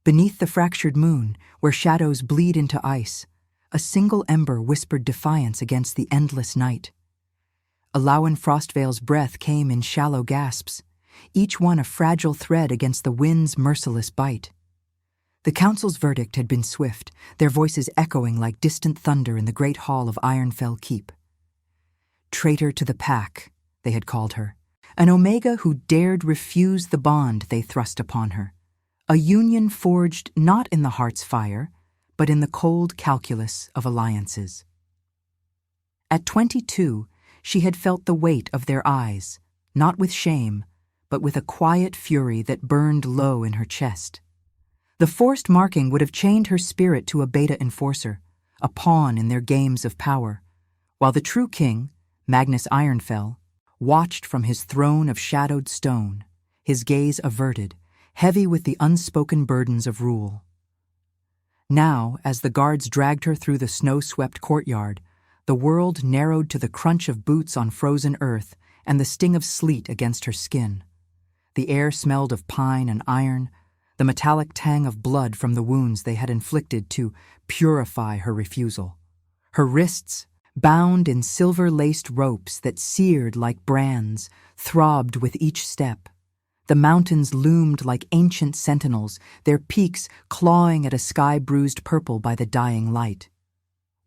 Beneath the fractured moon, where shadows bleed into ice, a single ember whispered defiance against the endless night. Alawan Frostvale's breath came in shallow gasps, each one a fragile thread against the wind's merciless bite. The council's verdict had been swift, their voices echoing like distant thunder in the great hall of Ironfell Keep. Traitor to the pack, they had called her, an Omega who dared refuse the bond they thrust upon her, a union forged not in the heart's fire, but in the cold calculus of alliances. At 22, she had felt the weight of their eyes, not with shame, but with a quiet fury that burned low in her chest. The forced marking would have chained her spirit to a beta enforcer, a pawn in their games of power, while the true king, Magnus Ironfell, watched from his throne of shadowed stone, his gaze averted, heavy with the unspoken burdens of rule. Now, as the guards dragged her through the snow-swept courtyard, the world narrowed to the crunch of boots on frozen earth and the sting of sleet against her skin. The air smelled of pine and iron, the metallic tang of blood from the wounds they had inflicted to purify her refusal. Her wrists, bound in silver-laced ropes that seared like brands, throbbed with each step. The mountains loomed like ancient sentinels, their peaks clawing at a sky bruised purple by the dying light.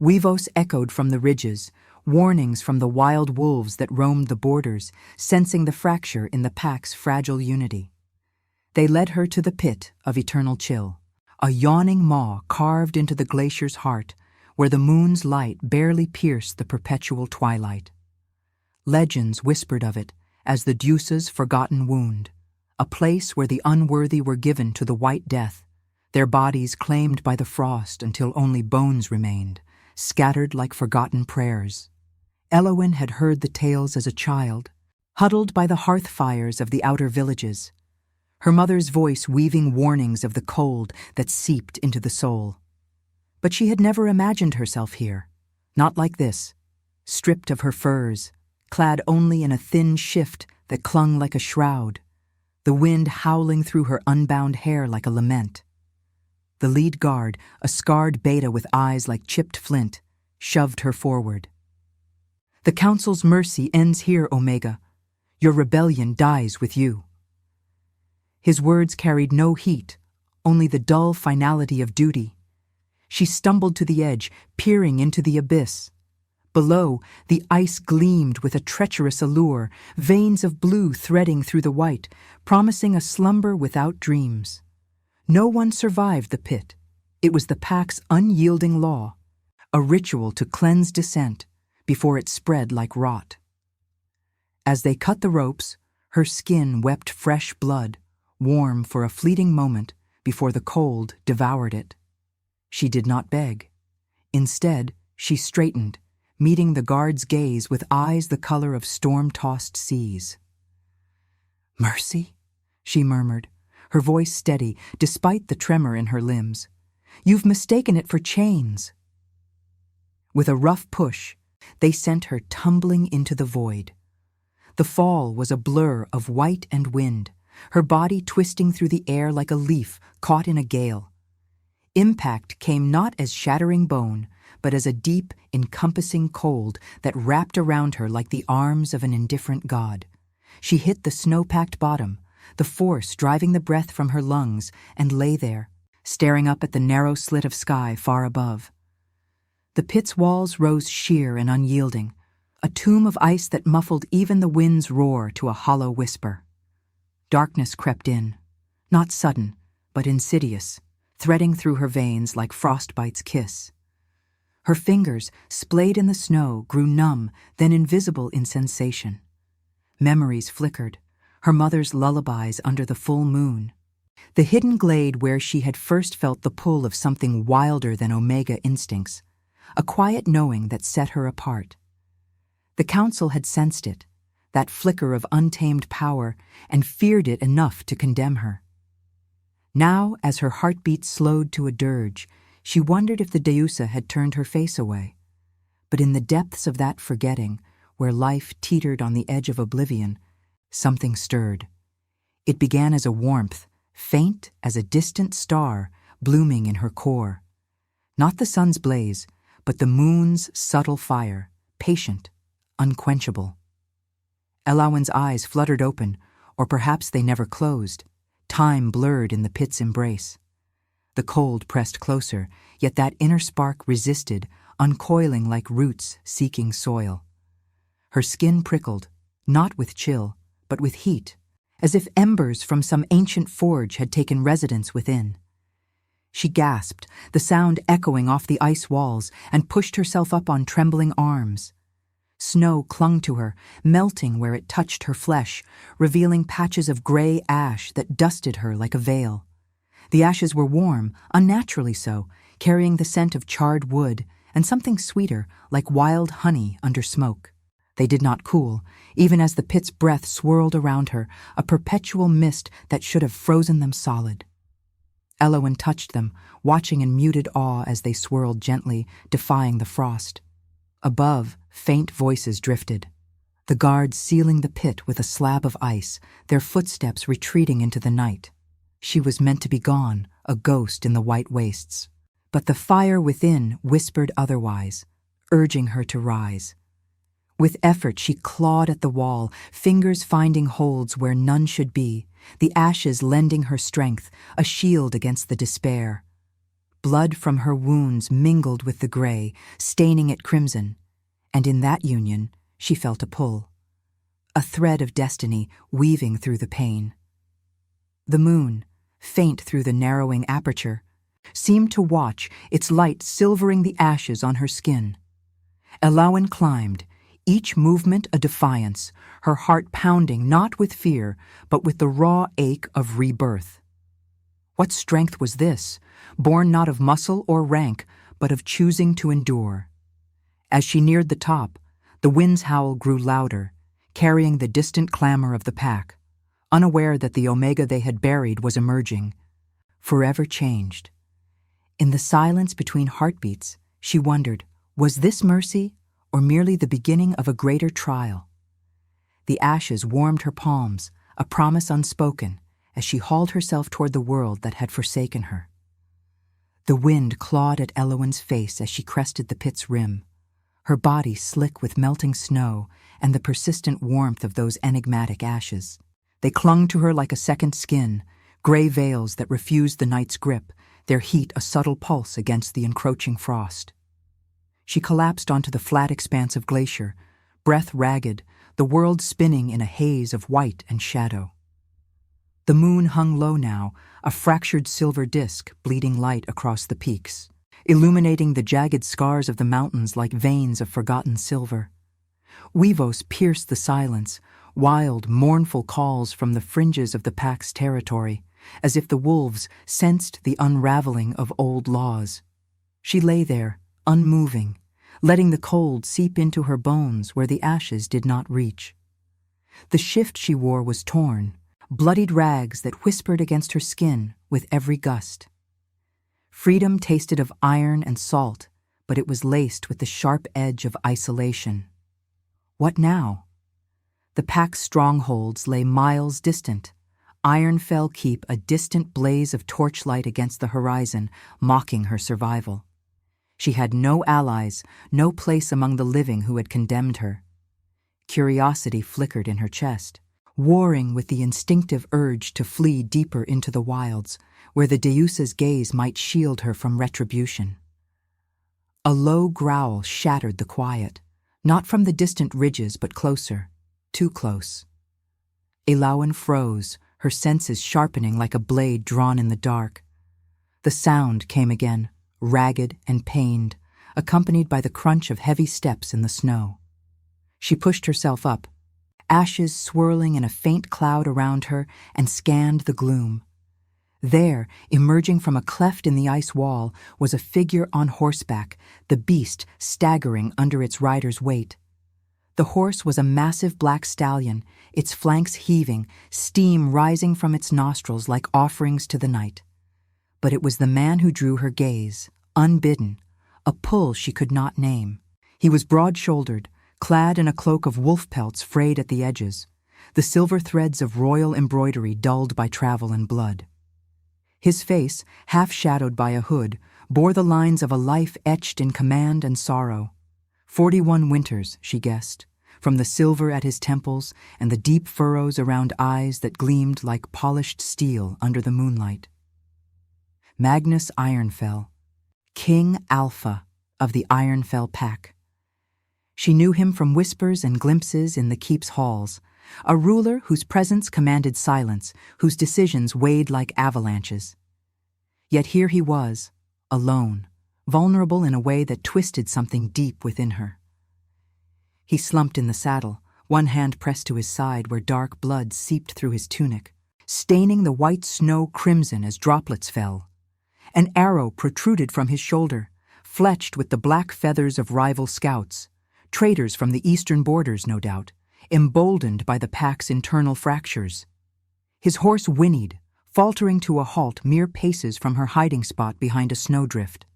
Weavos echoed from the ridges, warnings from the wild wolves that roamed the borders, sensing the fracture in the pack's fragile unity. They led her to the pit of eternal chill, a yawning maw carved into the glacier's heart, where the moon's light barely pierced the perpetual twilight. Legends whispered of it as the Deuce's forgotten wound, a place where the unworthy were given to the White Death, their bodies claimed by the frost until only bones remained, scattered like forgotten prayers. Elowyn had heard the tales as a child, huddled by the hearth fires of the outer villages, her mother's voice weaving warnings of the cold that seeped into the soul. But she had never imagined herself here, not like this, stripped of her furs, clad only in a thin shift that clung like a shroud, the wind howling through her unbound hair like a lament. The lead guard, a scarred beta with eyes like chipped flint, shoved her forward. "The Council's mercy ends here, Omega. Your rebellion dies with you." His words carried no heat, only the dull finality of duty. She stumbled to the edge, peering into the abyss. Below, the ice gleamed with a treacherous allure, veins of blue threading through the white, promising a slumber without dreams. No one survived the pit. It was the pack's unyielding law, a ritual to cleanse dissent before it spread like rot. As they cut the ropes, her skin wept fresh blood, warm for a fleeting moment before the cold devoured it. She did not beg. Instead, she straightened, meeting the guard's gaze with eyes the color of storm-tossed seas. "Mercy?" she murmured, her voice steady despite the tremor in her limbs. "You've mistaken it for chains." With a rough push, they sent her tumbling into the void. The fall was a blur of white and wind, her body twisting through the air like a leaf caught in a gale. Impact came not as shattering bone, but as a deep, encompassing cold that wrapped around her like the arms of an indifferent god. She hit the snow-packed bottom, the force driving the breath from her lungs, and lay there, staring up at the narrow slit of sky far above. The pit's walls rose sheer and unyielding, a tomb of ice that muffled even the wind's roar to a hollow whisper. Darkness crept in, not sudden, but insidious, threading through her veins like frostbite's kiss. Her fingers, splayed in the snow, grew numb, then invisible in sensation. Memories flickered, her mother's lullabies under the full moon. The hidden glade where she had first felt the pull of something wilder than Omega instincts, a quiet knowing that set her apart. The Council had sensed it, that flicker of untamed power, and feared it enough to condemn her. Now, as her heartbeat slowed to a dirge, she wondered if the Deusa had turned her face away. But in the depths of that forgetting, where life teetered on the edge of oblivion, something stirred. It began as a warmth, faint as a distant star blooming in her core. Not the sun's blaze, but the moon's subtle fire, patient, unquenchable. Elawin's eyes fluttered open, or perhaps they never closed, time blurred in the pit's embrace. The cold pressed closer, yet that inner spark resisted, uncoiling like roots seeking soil. Her skin prickled, not with chill, but with heat, as if embers from some ancient forge had taken residence within. She gasped, the sound echoing off the ice walls, and pushed herself up on trembling arms. Snow clung to her, melting where it touched her flesh, revealing patches of gray ash that dusted her like a veil. The ashes were warm, unnaturally so, carrying the scent of charred wood and something sweeter, like wild honey under smoke. They did not cool, even as the pit's breath swirled around her, a perpetual mist that should have frozen them solid. Elowin touched them, watching in muted awe as they swirled gently, defying the frost. Above, faint voices drifted. The guards sealing the pit with a slab of ice, their footsteps retreating into the night. She was meant to be gone, a ghost in the white wastes. But the fire within whispered otherwise, urging her to rise. With effort she clawed at the wall, fingers finding holds where none should be, the ashes lending her strength, a shield against the despair. Blood from her wounds mingled with the gray, staining it crimson, and in that union she felt a pull. A thread of destiny weaving through the pain. The moon, faint through the narrowing aperture, seemed to watch, its light silvering the ashes on her skin. Elowin climbed, each movement a defiance, her heart pounding not with fear, but with the raw ache of rebirth. What strength was this, born not of muscle or rank, but of choosing to endure? As she neared the top, the wind's howl grew louder, carrying the distant clamor of the pack, unaware that the Omega they had buried was emerging, forever changed. In the silence between heartbeats, she wondered, was this mercy or merely the beginning of a greater trial? The ashes warmed her palms, a promise unspoken, as she hauled herself toward the world that had forsaken her. The wind clawed at Elowin's face as she crested the pit's rim, her body slick with melting snow and the persistent warmth of those enigmatic ashes. They clung to her like a second skin, gray veils that refused the night's grip, their heat a subtle pulse against the encroaching frost. She collapsed onto the flat expanse of glacier, breath ragged, the world spinning in a haze of white and shadow. The moon hung low now, a fractured silver disk bleeding light across the peaks, illuminating the jagged scars of the mountains like veins of forgotten silver. Weavos pierced the silence, wild, mournful calls from the fringes of the pack's territory, as if the wolves sensed the unraveling of old laws. She lay there, unmoving, letting the cold seep into her bones where the ashes did not reach. The shift she wore was torn, bloodied rags that whispered against her skin with every gust. Freedom tasted of iron and salt, but it was laced with the sharp edge of isolation. What now? The pack's strongholds lay miles distant. Ironfell Keep a distant blaze of torchlight against the horizon, mocking her survival. She had no allies, no place among the living who had condemned her. Curiosity flickered in her chest, warring with the instinctive urge to flee deeper into the wilds, where the Deusa's gaze might shield her from retribution. A low growl shattered the quiet, not from the distant ridges but closer, too close. Elowin froze, her senses sharpening like a blade drawn in the dark. The sound came again, ragged and pained, accompanied by the crunch of heavy steps in the snow. She pushed herself up, ashes swirling in a faint cloud around her, and scanned the gloom. There, emerging from a cleft in the ice wall, was a figure on horseback, the beast staggering under its rider's weight. The horse was a massive black stallion, its flanks heaving, steam rising from its nostrils like offerings to the night. But it was the man who drew her gaze, unbidden, a pull she could not name. He was broad-shouldered, clad in a cloak of wolf pelts frayed at the edges, the silver threads of royal embroidery dulled by travel and blood. His face, half-shadowed by a hood, bore the lines of a life etched in command and sorrow. 41 winters, she guessed, from the silver at his temples and the deep furrows around eyes that gleamed like polished steel under the moonlight. Magnus Ironfell, King Alpha of the Ironfell Pack. She knew him from whispers and glimpses in the keep's halls, a ruler whose presence commanded silence, whose decisions weighed like avalanches. Yet here he was, alone, vulnerable in a way that twisted something deep within her. He slumped in the saddle, one hand pressed to his side where dark blood seeped through his tunic, staining the white snow crimson as droplets fell. An arrow protruded from his shoulder, fletched with the black feathers of rival scouts, traitors from the eastern borders, no doubt, emboldened by the pack's internal fractures. His horse whinnied, faltering to a halt mere paces from her hiding spot behind a snowdrift.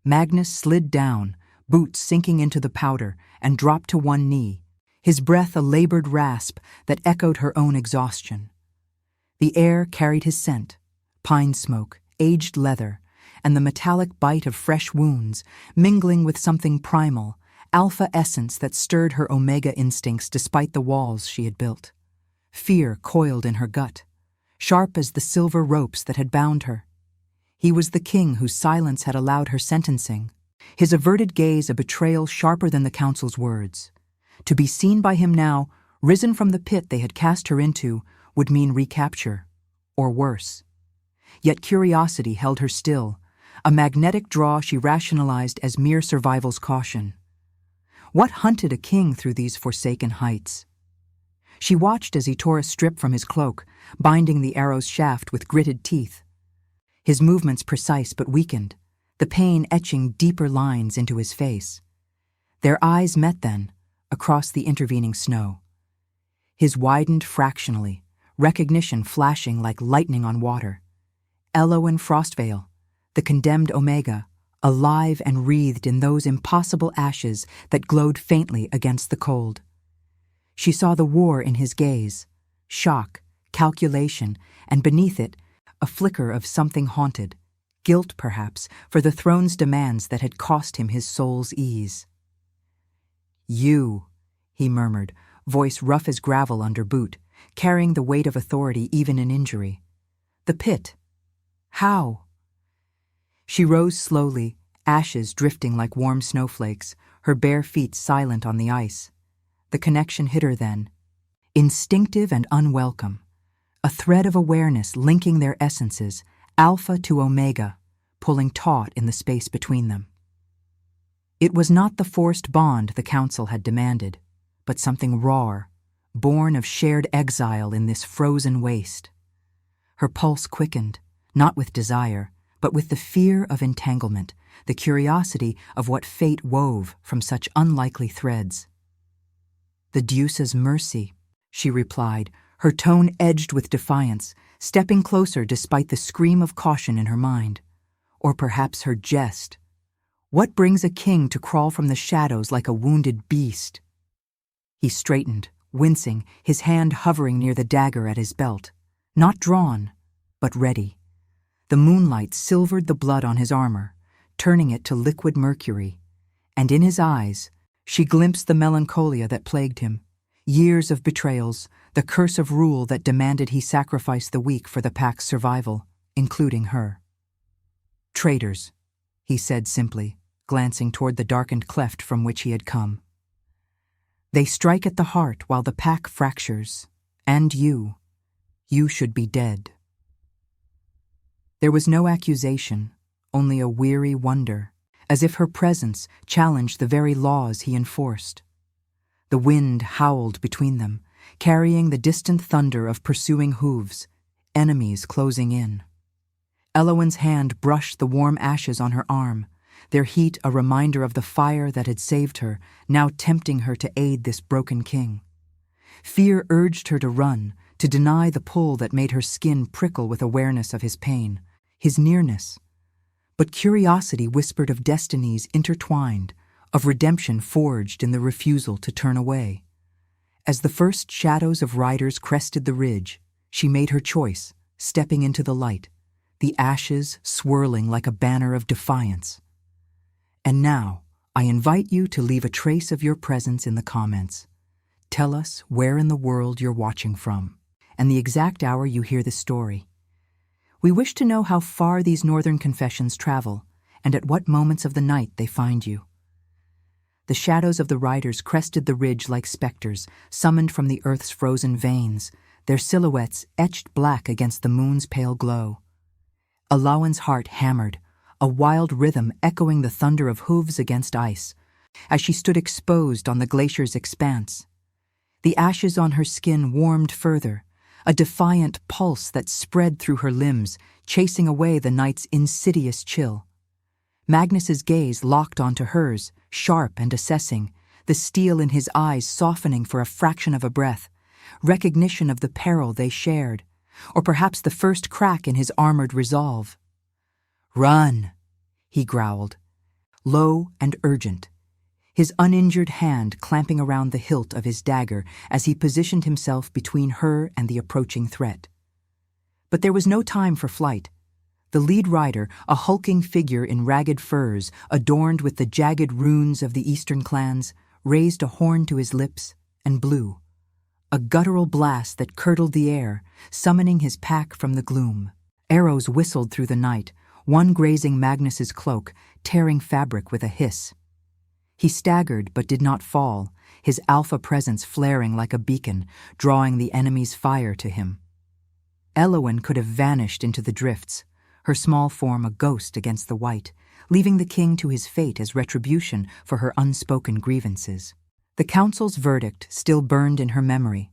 Magnus slid down, boots sinking into the powder, and dropped to one knee, his breath a labored rasp that echoed her own exhaustion. The air carried his scent, pine smoke, aged leather, and the metallic bite of fresh wounds, mingling with something primal, alpha essence that stirred her omega instincts despite the walls she had built. Fear coiled in her gut, sharp as the silver ropes that had bound her. He was the king whose silence had allowed her sentencing, his averted gaze a betrayal sharper than the council's words. To be seen by him now, risen from the pit they had cast her into, would mean recapture, or worse. Yet curiosity held her still, a magnetic draw she rationalized as mere survival's caution. What hunted a king through these forsaken heights? She watched as he tore a strip from his cloak, binding the arrow's shaft with gritted teeth. His movements precise but weakened, the pain etching deeper lines into his face. Their eyes met then, across the intervening snow. His widened fractionally, recognition flashing like lightning on water. Elowen Frostvale, the condemned Omega, alive and wreathed in those impossible ashes that glowed faintly against the cold. She saw the war in his gaze, shock, calculation, and beneath it, a flicker of something haunted, guilt perhaps, for the throne's demands that had cost him his soul's ease. "You," he murmured, voice rough as gravel under boot, carrying the weight of authority even in injury. "The pit. How?" She rose slowly, ashes drifting like warm snowflakes, her bare feet silent on the ice. The connection hit her then, instinctive and unwelcome, a thread of awareness linking their essences, alpha to omega, pulling taut in the space between them. It was not the forced bond the council had demanded, but something raw, born of shared exile in this frozen waste. Her pulse quickened, not with desire, but with the fear of entanglement, the curiosity of what fate wove from such unlikely threads. "The deuce's mercy," she replied, her tone edged with defiance, stepping closer despite the scream of caution in her mind. Or perhaps her jest. What brings a king to crawl from the shadows like a wounded beast? He straightened, wincing, his hand hovering near the dagger at his belt. Not drawn, but ready. The moonlight silvered the blood on his armor, turning it to liquid mercury. And in his eyes, she glimpsed the melancholia that plagued him. Years of betrayals, the curse of rule that demanded he sacrifice the weak for the pack's survival, including her. "Traitors," he said simply, glancing toward the darkened cleft from which he had come. "They strike at the heart while the pack fractures, and you should be dead." There was no accusation, only a weary wonder, as if her presence challenged the very laws he enforced. The wind howled between them, carrying the distant thunder of pursuing hooves, enemies closing in. Elowen's hand brushed the warm ashes on her arm, their heat a reminder of the fire that had saved her, now tempting her to aid this broken king. Fear urged her to run, to deny the pull that made her skin prickle with awareness of his pain, his nearness. But curiosity whispered of destinies intertwined, of redemption forged in the refusal to turn away. As the first shadows of riders crested the ridge, she made her choice, stepping into the light, the ashes swirling like a banner of defiance. And now, I invite you to leave a trace of your presence in the comments. Tell us where in the world you're watching from, and the exact hour you hear this story. We wish to know how far these northern confessions travel, and at what moments of the night they find you. The shadows of the riders crested the ridge like specters, summoned from the earth's frozen veins, their silhouettes etched black against the moon's pale glow. Alawan's heart hammered, a wild rhythm echoing the thunder of hooves against ice, as she stood exposed on the glacier's expanse. The ashes on her skin warmed further, a defiant pulse that spread through her limbs, chasing away the night's insidious chill. Magnus's gaze locked onto hers, sharp and assessing, the steel in his eyes softening for a fraction of a breath, recognition of the peril they shared, or perhaps the first crack in his armored resolve. "Run," he growled, low and urgent, his uninjured hand clamping around the hilt of his dagger as he positioned himself between her and the approaching threat. But there was no time for flight. The lead rider, a hulking figure in ragged furs adorned with the jagged runes of the eastern clans, raised a horn to his lips and blew, a guttural blast that curdled the air, summoning his pack from the gloom. Arrows whistled through the night, one grazing Magnus's cloak, tearing fabric with a hiss. He staggered but did not fall, his alpha presence flaring like a beacon, drawing the enemy's fire to him. Elowen could have vanished into the drifts, her small form a ghost against the white, leaving the king to his fate as retribution for her unspoken grievances. The council's verdict still burned in her memory,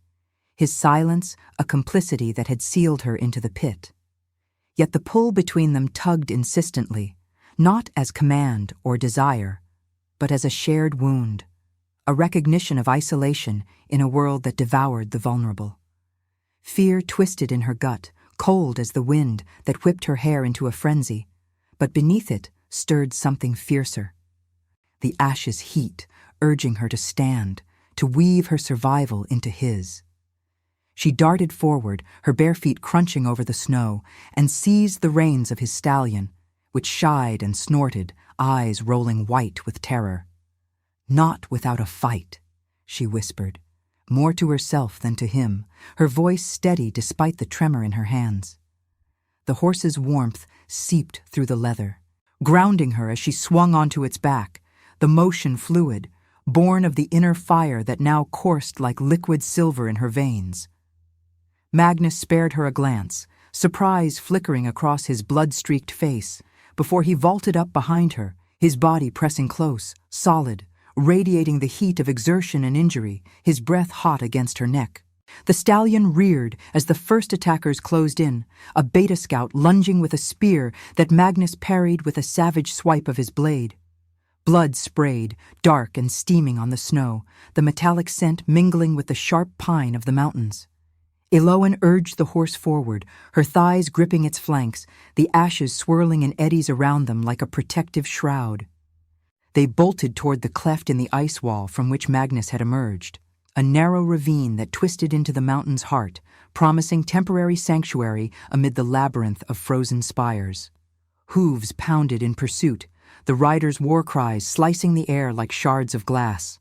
his silence a complicity that had sealed her into the pit. Yet the pull between them tugged insistently, not as command or desire, but as a shared wound, a recognition of isolation in a world that devoured the vulnerable. Fear twisted in her gut, cold as the wind that whipped her hair into a frenzy, but beneath it stirred something fiercer. The ashes' heat, urging her to stand, to weave her survival into his. She darted forward, her bare feet crunching over the snow, and seized the reins of his stallion, which shied and snorted, eyes rolling white with terror. "Not without a fight," she whispered, more to herself than to him, her voice steady despite the tremor in her hands. The horse's warmth seeped through the leather, grounding her as she swung onto its back, the motion fluid, born of the inner fire that now coursed like liquid silver in her veins. Magnus spared her a glance, surprise flickering across his blood-streaked face, before he vaulted up behind her, his body pressing close, solid, radiating the heat of exertion and injury, his breath hot against her neck. The stallion reared as the first attackers closed in, a beta scout lunging with a spear that Magnus parried with a savage swipe of his blade. Blood sprayed, dark and steaming on the snow, the metallic scent mingling with the sharp pine of the mountains. Elowen urged the horse forward, her thighs gripping its flanks, the ashes swirling in eddies around them like a protective shroud. They bolted toward the cleft in the ice wall from which Magnus had emerged, a narrow ravine that twisted into the mountain's heart, promising temporary sanctuary amid the labyrinth of frozen spires. Hooves pounded in pursuit, the riders' war cries slicing the air like shards of glass.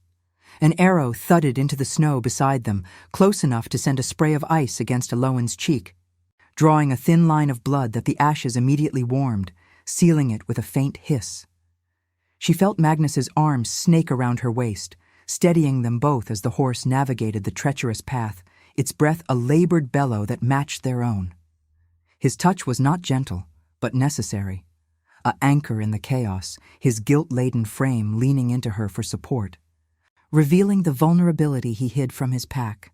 An arrow thudded into the snow beside them, close enough to send a spray of ice against Elowen's cheek, drawing a thin line of blood that the ashes immediately warmed, sealing it with a faint hiss. She felt Magnus's arms snake around her waist, steadying them both as the horse navigated the treacherous path, its breath a labored bellow that matched their own. His touch was not gentle, but necessary, a anchor in the chaos, his guilt-laden frame leaning into her for support, revealing the vulnerability he hid from his pack.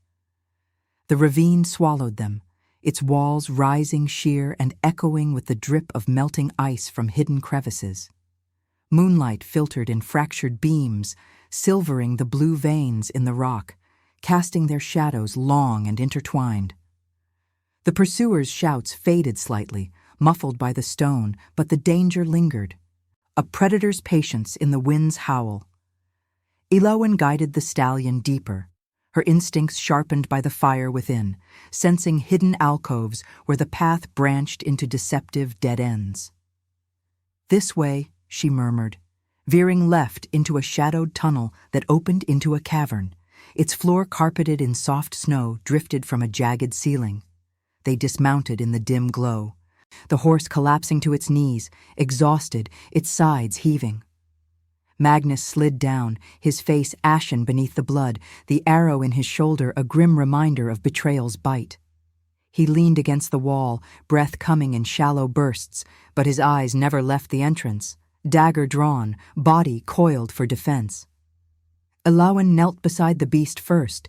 The ravine swallowed them, its walls rising sheer and echoing with the drip of melting ice from hidden crevices. Moonlight filtered in fractured beams, silvering the blue veins in the rock, casting their shadows long and intertwined. The pursuers' shouts faded slightly, muffled by the stone, but the danger lingered, a predator's patience in the wind's howl. Elowen guided the stallion deeper, her instincts sharpened by the fire within, sensing hidden alcoves where the path branched into deceptive dead ends. "This way," she murmured, veering left into a shadowed tunnel that opened into a cavern, its floor carpeted in soft snow drifted from a jagged ceiling. They dismounted in the dim glow, the horse collapsing to its knees, exhausted, its sides heaving. Magnus slid down, his face ashen beneath the blood, the arrow in his shoulder a grim reminder of betrayal's bite. He leaned against the wall, breath coming in shallow bursts, but his eyes never left the entrance, dagger drawn, body coiled for defense. Elawan knelt beside the beast first,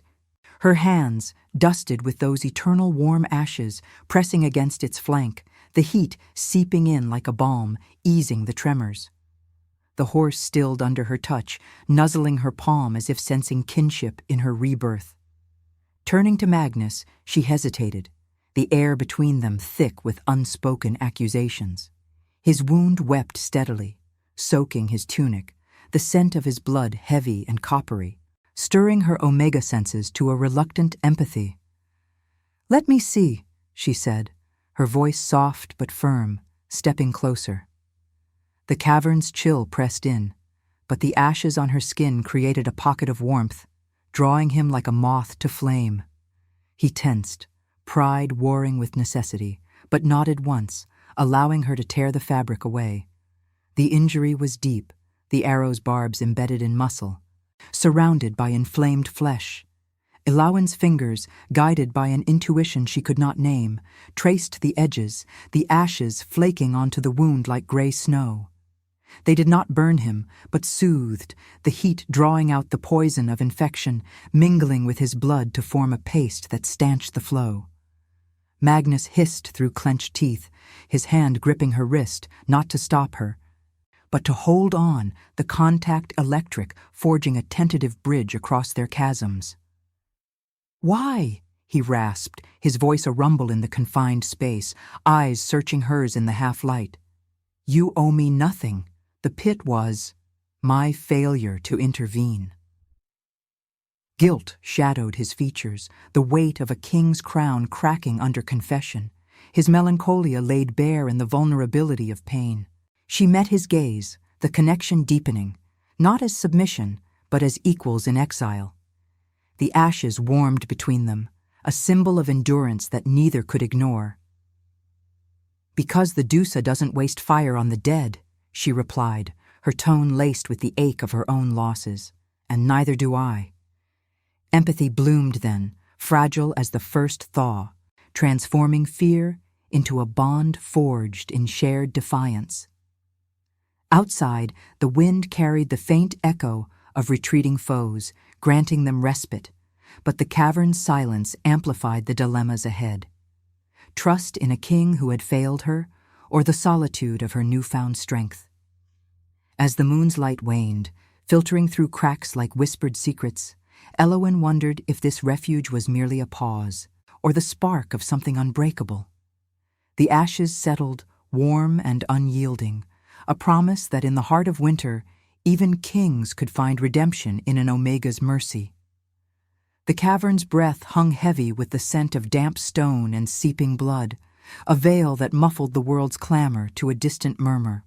her hands, dusted with those eternal warm ashes, pressing against its flank, the heat seeping in like a balm, easing the tremors. The horse stilled under her touch, nuzzling her palm as if sensing kinship in her rebirth. Turning to Magnus, she hesitated, the air between them thick with unspoken accusations. His wound wept steadily, soaking his tunic, the scent of his blood heavy and coppery, stirring her omega senses to a reluctant empathy. "Let me see," she said, her voice soft but firm, stepping closer. The cavern's chill pressed in, but the ashes on her skin created a pocket of warmth, drawing him like a moth to flame. He tensed, pride warring with necessity, but nodded once, allowing her to tear the fabric away. The injury was deep, the arrow's barbs embedded in muscle, surrounded by inflamed flesh. Elawan's fingers, guided by an intuition she could not name, traced the edges, the ashes flaking onto the wound like gray snow. They did not burn him, but soothed, the heat drawing out the poison of infection, mingling with his blood to form a paste that stanched the flow. Magnus hissed through clenched teeth, his hand gripping her wrist, not to stop her, but to hold on, the contact electric forging a tentative bridge across their chasms. "Why?" he rasped, his voice a rumble in the confined space, eyes searching hers in the half-light. "You owe me nothing. The pit was my failure to intervene." Guilt shadowed his features, the weight of a king's crown cracking under confession, his melancholia laid bare in the vulnerability of pain. She met his gaze, the connection deepening, not as submission, but as equals in exile. The ashes warmed between them, a symbol of endurance that neither could ignore. "Because the Dusa doesn't waste fire on the dead," she replied, her tone laced with the ache of her own losses, "and neither do I." Empathy bloomed then, fragile as the first thaw, transforming fear into a bond forged in shared defiance. Outside, the wind carried the faint echo of retreating foes, granting them respite, but the cavern's silence amplified the dilemmas ahead. Trust in a king who had failed her, or the solitude of her newfound strength. As the moon's light waned, filtering through cracks like whispered secrets, Elawan wondered if this refuge was merely a pause, or the spark of something unbreakable. The ashes settled, warm and unyielding, a promise that in the heart of winter, even kings could find redemption in an Omega's mercy. The cavern's breath hung heavy with the scent of damp stone and seeping blood, a veil that muffled the world's clamor to a distant murmur.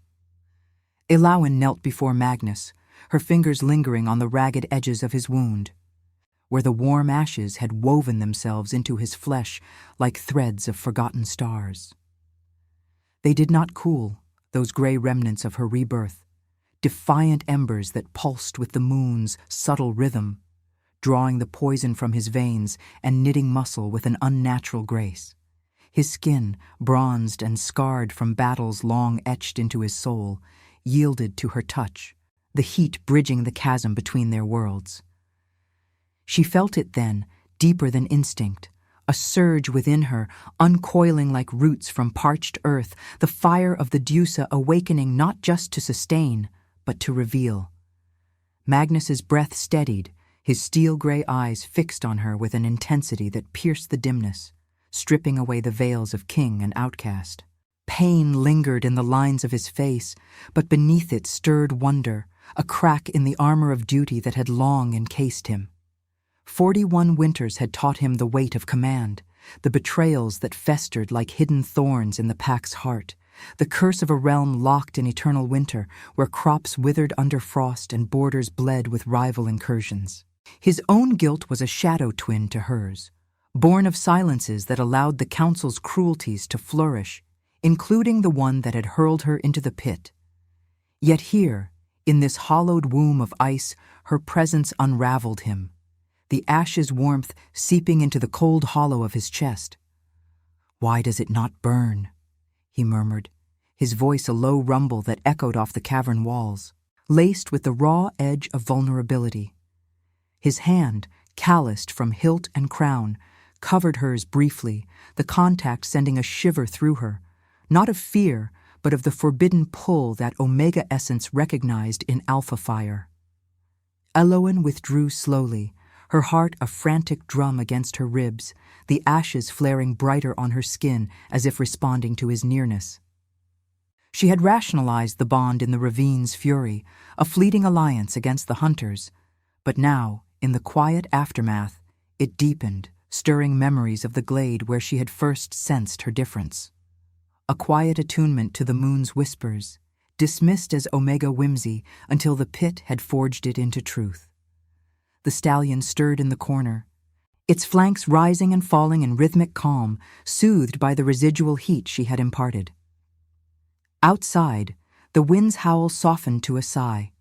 Elawan knelt before Magnus, her fingers lingering on the ragged edges of his wound, where the warm ashes had woven themselves into his flesh like threads of forgotten stars. They did not cool, those gray remnants of her rebirth, defiant embers that pulsed with the moon's subtle rhythm, drawing the poison from his veins and knitting muscle with an unnatural grace. His skin, bronzed and scarred from battles long etched into his soul, yielded to her touch, the heat bridging the chasm between their worlds. She felt it then, deeper than instinct, a surge within her, uncoiling like roots from parched earth, the fire of the Dusa awakening not just to sustain, but to reveal. Magnus's breath steadied, his steel-gray eyes fixed on her with an intensity that pierced the dimness, stripping away the veils of king and outcast. Pain lingered in the lines of his face, but beneath it stirred wonder, a crack in the armor of duty that had long encased him. 41 winters had taught him the weight of command, the betrayals that festered like hidden thorns in the pack's heart, the curse of a realm locked in eternal winter, where crops withered under frost and borders bled with rival incursions. His own guilt was a shadow twin to hers, born of silences that allowed the council's cruelties to flourish, including the one that had hurled her into the pit. Yet here, in this hollowed womb of ice, her presence unraveled him, the ashes' warmth seeping into the cold hollow of his chest. "Why does it not burn?" he murmured, his voice a low rumble that echoed off the cavern walls, laced with the raw edge of vulnerability. His hand, calloused from hilt and crown, covered hers briefly, the contact sending a shiver through her, not of fear, but of the forbidden pull that Omega essence recognized in Alpha fire. Eloin withdrew slowly, her heart a frantic drum against her ribs, the ashes flaring brighter on her skin as if responding to his nearness. She had rationalized the bond in the ravine's fury, a fleeting alliance against the hunters, but now, in the quiet aftermath, it deepened, stirring memories of the glade where she had first sensed her difference. A quiet attunement to the moon's whispers, dismissed as Omega whimsy until the pit had forged it into truth. The stallion stirred in the corner, its flanks rising and falling in rhythmic calm, soothed by the residual heat she had imparted. Outside, the wind's howl softened to a sigh,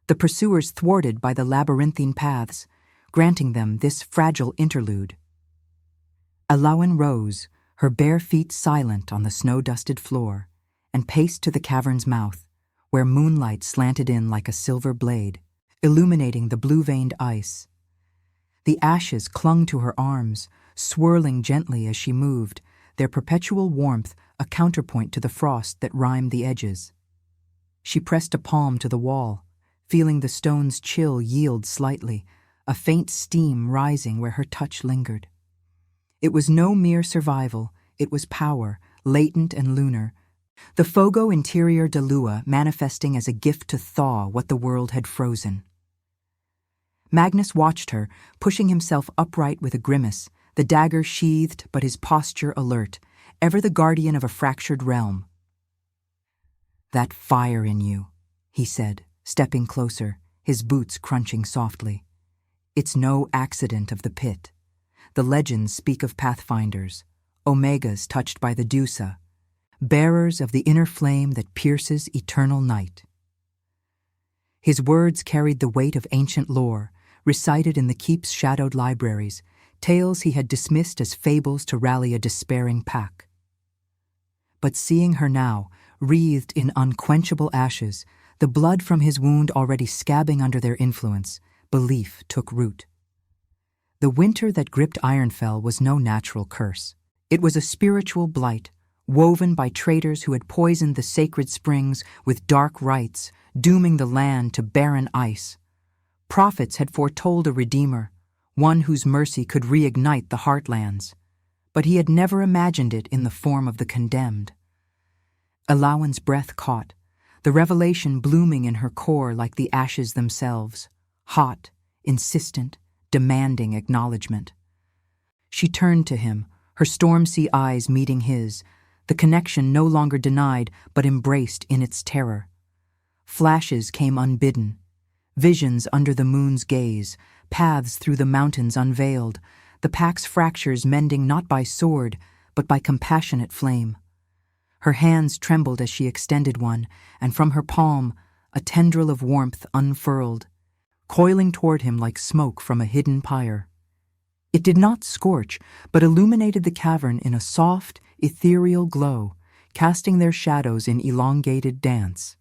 the pursuers thwarted by the labyrinthine paths, granting them this fragile interlude. Eloin rose, her bare feet silent on the snow-dusted floor, and paced to the cavern's mouth, where moonlight slanted in like a silver blade, illuminating the blue-veined ice. The ashes clung to her arms, swirling gently as she moved, their perpetual warmth a counterpoint to the frost that rimed the edges. She pressed a palm to the wall, feeling the stone's chill yield slightly, a faint steam rising where her touch lingered. It was no mere survival, it was power, latent and lunar, the Fogo interior de Lua manifesting as a gift to thaw what the world had frozen. Magnus watched her, pushing himself upright with a grimace, the dagger sheathed but his posture alert, ever the guardian of a fractured realm. "That fire in you," he said, stepping closer, his boots crunching softly. "It's no accident of the pit. The legends speak of Pathfinders, Omegas touched by the Dusa, bearers of the inner flame that pierces eternal night." His words carried the weight of ancient lore, recited in the keep's shadowed libraries, tales he had dismissed as fables to rally a despairing pack. But seeing her now, wreathed in unquenchable ashes, the blood from his wound already scabbing under their influence, belief took root. The winter that gripped Ironfell was no natural curse. It was a spiritual blight, woven by traitors who had poisoned the sacred springs with dark rites, dooming the land to barren ice. Prophets had foretold a redeemer, one whose mercy could reignite the heartlands, but he had never imagined it in the form of the condemned. Eloin's breath caught, the revelation blooming in her core like the ashes themselves, hot, insistent, demanding acknowledgement. She turned to him, her storm-sea eyes meeting his, the connection no longer denied but embraced in its terror. Flashes came unbidden, visions under the moon's gaze, paths through the mountains unveiled, the pack's fractures mending not by sword, but by compassionate flame. Her hands trembled as she extended one, and from her palm, a tendril of warmth unfurled, coiling toward him like smoke from a hidden pyre. It did not scorch, but illuminated the cavern in a soft, ethereal glow, casting their shadows in elongated dance.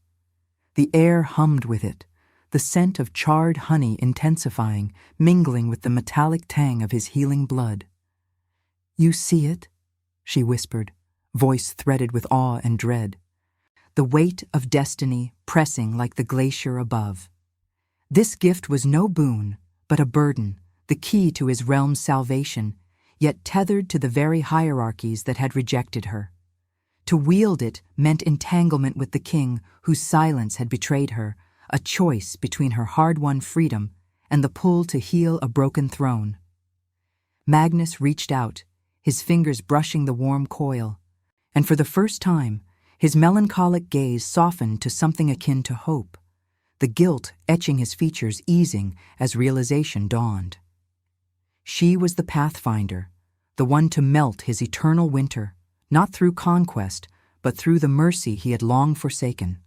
The air hummed with it, the scent of charred honey intensifying, mingling with the metallic tang of his healing blood. "You see it?" she whispered, voice threaded with awe and dread. The weight of destiny pressing like the glacier above. This gift was no boon, but a burden, the key to his realm's salvation, yet tethered to the very hierarchies that had rejected her. To wield it meant entanglement with the king whose silence had betrayed her, a choice between her hard-won freedom and the pull to heal a broken throne. Magnus reached out, his fingers brushing the warm coil, and for the first time, his melancholic gaze softened to something akin to hope, the guilt etching his features easing as realization dawned. She was the Pathfinder, the one to melt his eternal winter, not through conquest, but through the mercy he had long forsaken.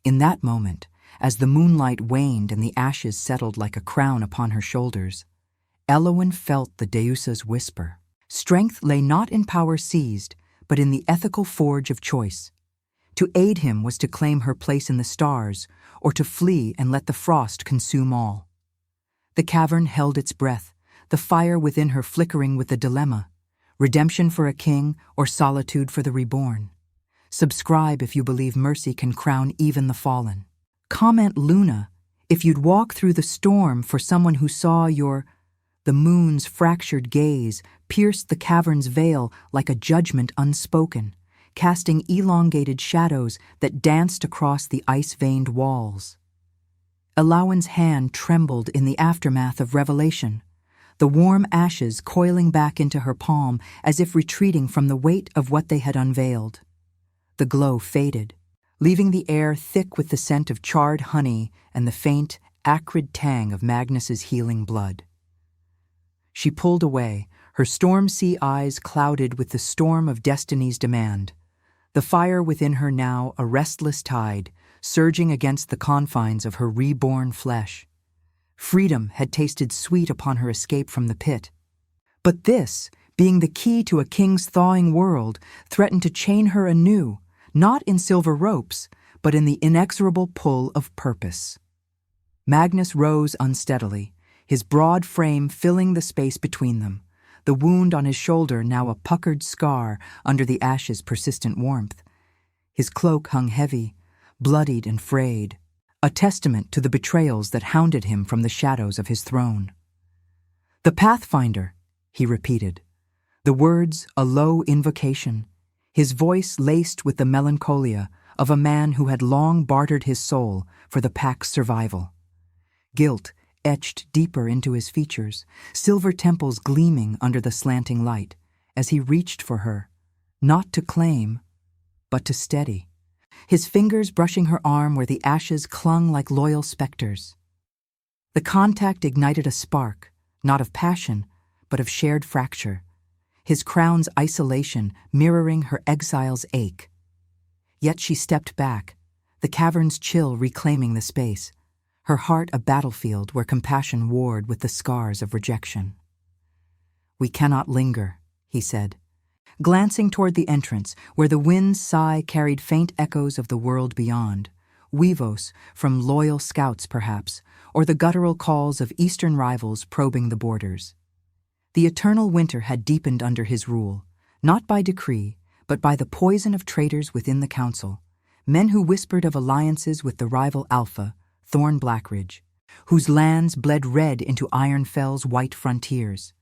In that moment, as the moonlight waned and the ashes settled like a crown upon her shoulders, Elowen felt the Deusa's whisper. Strength lay not in power seized, but in the ethical forge of choice. To aid him was to claim her place in the stars, or to flee and let the frost consume all. The cavern held its breath, the fire within her flickering with the dilemma: redemption for a king or solitude for the reborn. Subscribe if you believe mercy can crown even the fallen. Comment Luna if you'd walk through the storm for someone who saw your... The moon's fractured gaze pierced the cavern's veil like a judgment unspoken, casting elongated shadows that danced across the ice-veined walls. Elowen's hand trembled in the aftermath of revelation, the warm ashes coiling back into her palm as if retreating from the weight of what they had unveiled. The glow faded, leaving the air thick with the scent of charred honey and the faint, acrid tang of Magnus's healing blood. She pulled away, her storm-sea eyes clouded with the storm of destiny's demand, the fire within her now a restless tide, surging against the confines of her reborn flesh. Freedom had tasted sweet upon her escape from the pit. But this, being the key to a king's thawing world, threatened to chain her anew, not in silver ropes, but in the inexorable pull of purpose. Magnus rose unsteadily, his broad frame filling the space between them, the wound on his shoulder now a puckered scar under the ash's persistent warmth. His cloak hung heavy, bloodied and frayed, a testament to the betrayals that hounded him from the shadows of his throne. "The Pathfinder," he repeated, the words a low invocation, his voice laced with the melancholia of a man who had long bartered his soul for the pack's survival. Guilt etched deeper into his features, silver temples gleaming under the slanting light, as he reached for her, not to claim, but to steady, his fingers brushing her arm where the ashes clung like loyal specters. The contact ignited a spark, not of passion, but of shared fracture, his crown's isolation mirroring her exile's ache. Yet she stepped back, the cavern's chill reclaiming the space, her heart a battlefield where compassion warred with the scars of rejection. "We cannot linger," he said, glancing toward the entrance where the wind's sigh carried faint echoes of the world beyond, weavos from loyal scouts perhaps, or the guttural calls of eastern rivals probing the borders. The eternal winter had deepened under his rule, not by decree, but by the poison of traitors within the council, men who whispered of alliances with the rival Alpha, Thorn Blackridge, whose lands bled red into Ironfell's white frontiers.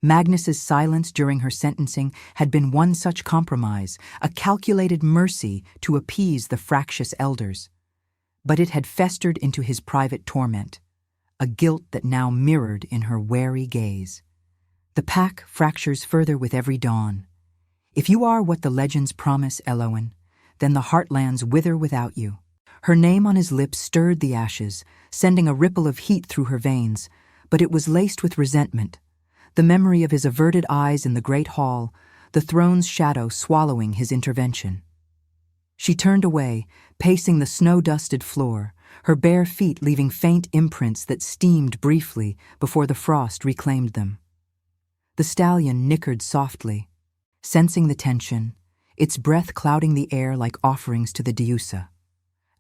Magnus's silence during her sentencing had been one such compromise, a calculated mercy to appease the fractious elders. But it had festered into his private torment, a guilt that now mirrored in her wary gaze. The pack fractures further with every dawn. If you are what the legends promise, Elowen, then the heartlands wither without you. Her name on his lips stirred the ashes, sending a ripple of heat through her veins, but it was laced with resentment, the memory of his averted eyes in the great hall, the throne's shadow swallowing his intervention. She turned away, pacing the snow-dusted floor, her bare feet leaving faint imprints that steamed briefly before the frost reclaimed them. The stallion nickered softly, sensing the tension, its breath clouding the air like offerings to the Deusa.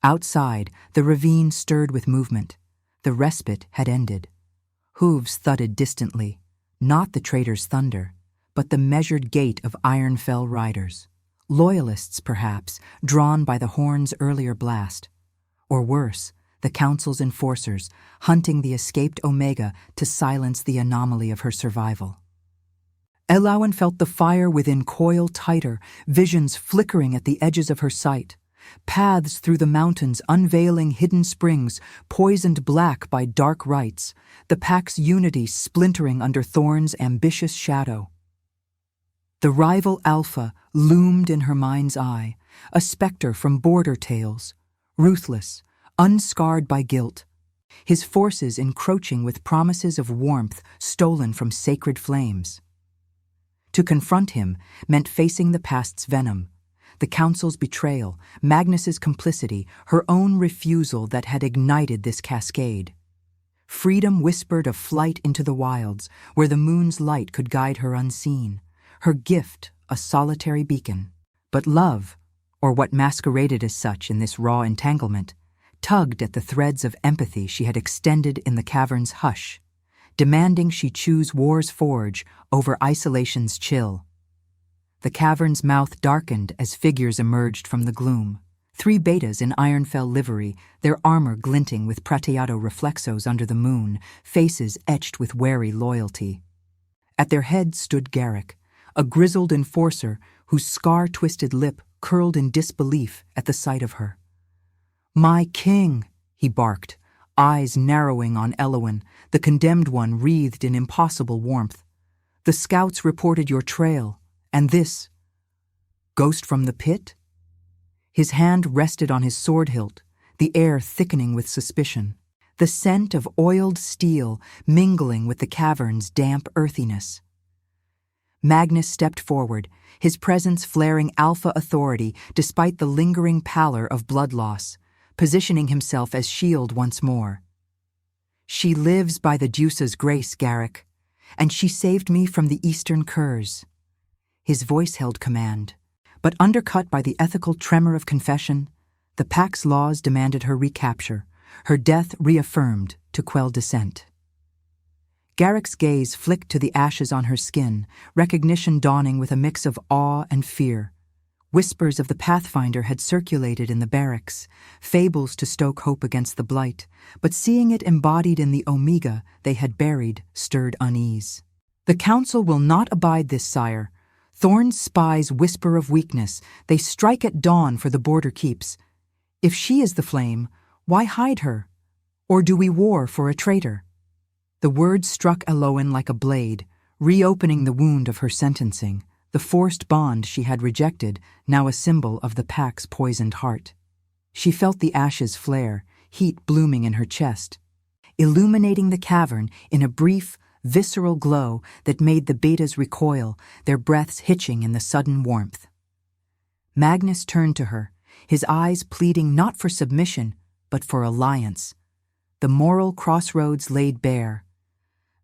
Outside, the ravine stirred with movement. The respite had ended. Hooves thudded distantly, not the traitor's thunder, but the measured gait of Ironfell riders. Loyalists, perhaps, drawn by the horn's earlier blast. Or worse, the council's enforcers, hunting the escaped Omega to silence the anomaly of her survival. Elowen felt the fire within coil tighter, visions flickering at the edges of her sight, Paths through the mountains unveiling hidden springs, poisoned black by dark rites, the pack's unity splintering under Thorn's ambitious shadow. The rival Alpha loomed in her mind's eye, a specter from border tales, ruthless, unscarred by guilt, his forces encroaching with promises of warmth stolen from sacred flames. To confront him meant facing the past's venom, the Council's betrayal, Magnus's complicity, her own refusal that had ignited this cascade. Freedom whispered of flight into the wilds, where the moon's light could guide her unseen, her gift a solitary beacon. But love, or what masqueraded as such in this raw entanglement, tugged at the threads of empathy she had extended in the cavern's hush, demanding she choose war's forge over isolation's chill. The cavern's mouth darkened as figures emerged from the gloom. 3 betas in Ironfell livery, their armor glinting with prateado reflexos under the moon, faces etched with wary loyalty. At their head stood Garrick, a grizzled enforcer whose scar-twisted lip curled in disbelief at the sight of her. "My king," he barked, eyes narrowing on Elowen, the condemned one wreathed in impossible warmth. "The scouts reported your trail, and this. Ghost from the pit?" His hand rested on his sword hilt, the air thickening with suspicion, the scent of oiled steel mingling with the cavern's damp earthiness. Magnus stepped forward, his presence flaring alpha authority despite the lingering pallor of blood loss, positioning himself as shield once more. "She lives by the Deuce's grace, Garrick, and she saved me from the eastern curs." His voice held command, but undercut by the ethical tremor of confession, the pack's laws demanded her recapture, her death reaffirmed to quell dissent. Garrick's gaze flicked to the ashes on her skin, recognition dawning with a mix of awe and fear. Whispers of the Pathfinder had circulated in the barracks, fables to stoke hope against the blight, but seeing it embodied in the Omega they had buried stirred unease. "The Council will not abide this, sire. Thorn's spies whisper of weakness. They strike at dawn for the border keeps. If she is the flame, why hide her? Or do we war for a traitor?" The words struck Elowen like a blade, reopening the wound of her sentencing, the forced bond she had rejected, now a symbol of the pack's poisoned heart. She felt the ashes flare, heat blooming in her chest, illuminating the cavern in a brief, visceral glow that made the betas recoil, their breaths hitching in the sudden warmth. Magnus turned to her, his eyes pleading not for submission, but for alliance. The moral crossroads laid bare.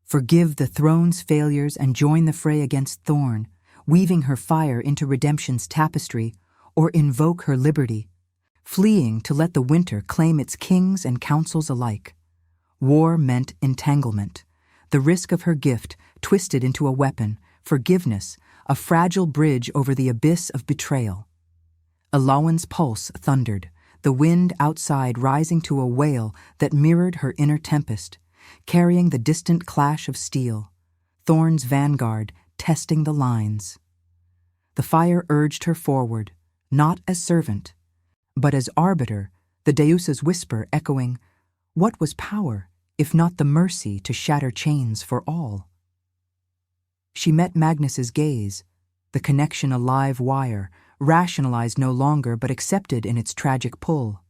Forgive the throne's failures and join the fray against Thorn, weaving her fire into redemption's tapestry, or invoke her liberty, fleeing to let the winter claim its kings and councils alike. War meant entanglement. The risk of her gift twisted into a weapon, forgiveness, a fragile bridge over the abyss of betrayal. Elowen's pulse thundered, the wind outside rising to a wail that mirrored her inner tempest, carrying the distant clash of steel, Thorn's vanguard testing the lines. The fire urged her forward, not as servant, but as arbiter, the Deusa's whisper echoing, "What was power, if not the mercy to shatter chains for all?" She met Magnus's gaze, the connection a live wire, rationalized no longer but accepted in its tragic pull.